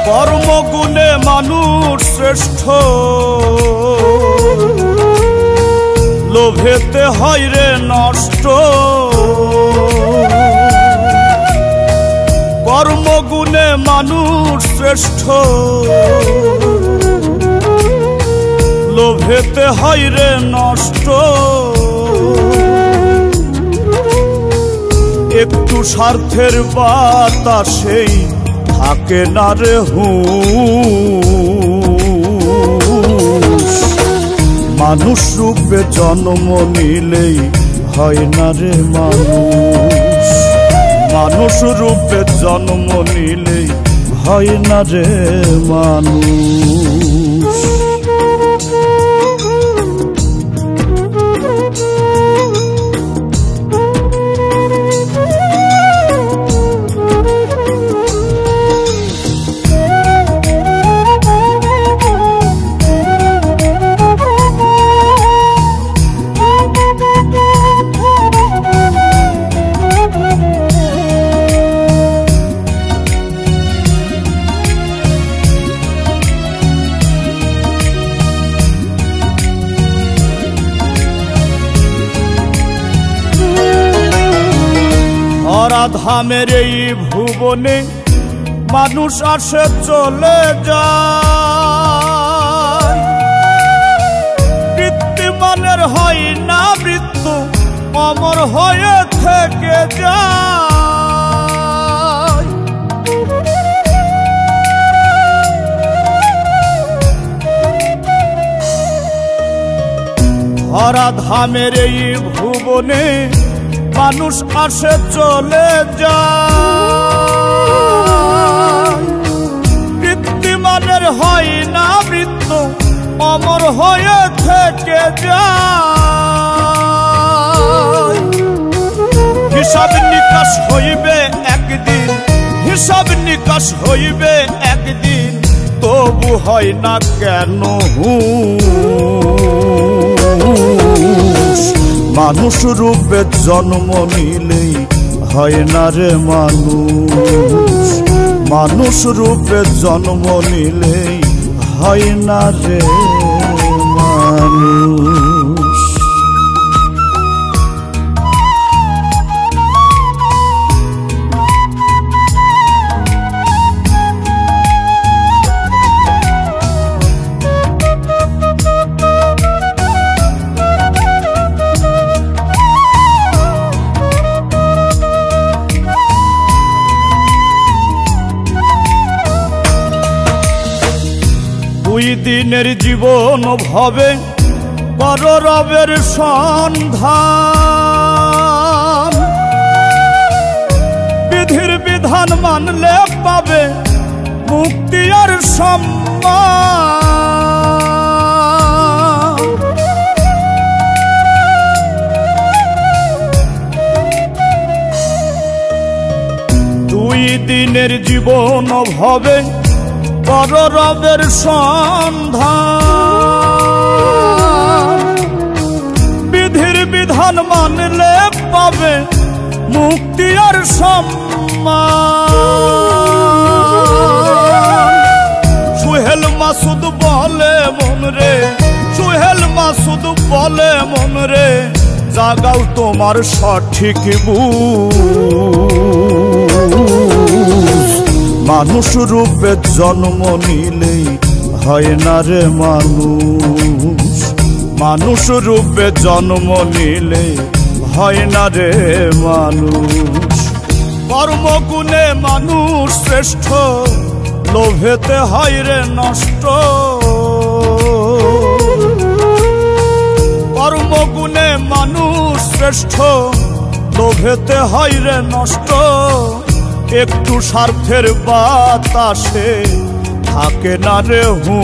কর্মগুণে মানুষ শ্রেষ্ঠ, লোভেতে হয় রে নষ্ট। কর্মগুণে মানুষ শ্রেষ্ঠ, লোভেতে হয় রে নষ্ট। একটু স্বার্থের বাতাসেই থাকে না রে হুঁশ। মানুষ রূপে জন্ম নিলেই হয় না রে মানুষ। মানুষ রূপে জন্ম নিলেই হয় না রে মানুষ। ধরাধামের এই ভুবনে মানুষ আসে চলে যায়। বৃত্তিমানের হয় না মৃত্যু, অমর হয়ে থেকে যায়। ধরাধামের এই ভুবনে মানুষ আসে চলে যায়। বৃত্তিমানের হয় না মৃত্যু, অমর হয়ে থেকে যায়। হিসাব নিকাশ হইবে একদিন, হিসাব নিকাশ হইবে একদিন, তবু হয় না কেন হুঁশ। মানুষ রূপে জন্ম নিলেই হয় না রে মানুষ। মানুষ রূপে জন্ম নিলেই হয় না রে মানুষ। দুই দিনের জীবন ভবে কর রবের সন্ধান। বিধির বিধান মানলে পাবে মুক্তি আর সম্মান। দুই দিনের জীবন ভবে কর রবের সন্ধান। বিধির বিধান মানলে পাবে মুক্তি আর সম্মান। সুহেল মাসুদ বলে মন রে, সুহেল মাসুদ বলে মন রে, জাগাও তোমার সঠিক বুঝ। মানুষ রূপে জন্ম নিলেই হয় না রে মানুষ। মানুষ রূপে জন্ম নিলে হয় না রে মানুষ। কর্মগুণে মানুষ শ্রেষ্ঠ, লোভেতে হয় রে নষ্ট। কর্মগুণে মানুষ শ্রেষ্ঠ, লোভেতে হয় রে নষ্ট। একটু স্বার্থের বাতাসে থাকে না রে হুঁশ।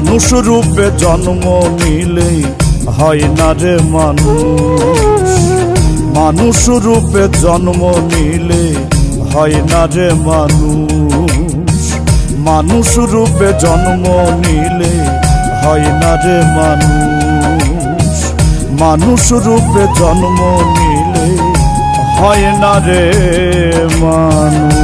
মানুষ রূপে জন্ম নিলে হয় না রে মানুষ, মানুষ রূপে জন্ম নিলে হয় না রে মানুষ, মানুষ রূপে জন্ম নিলে হয় না রে মানুষ, মানুষ রূপে জন্ম নিলে হয় না রে মানুষ।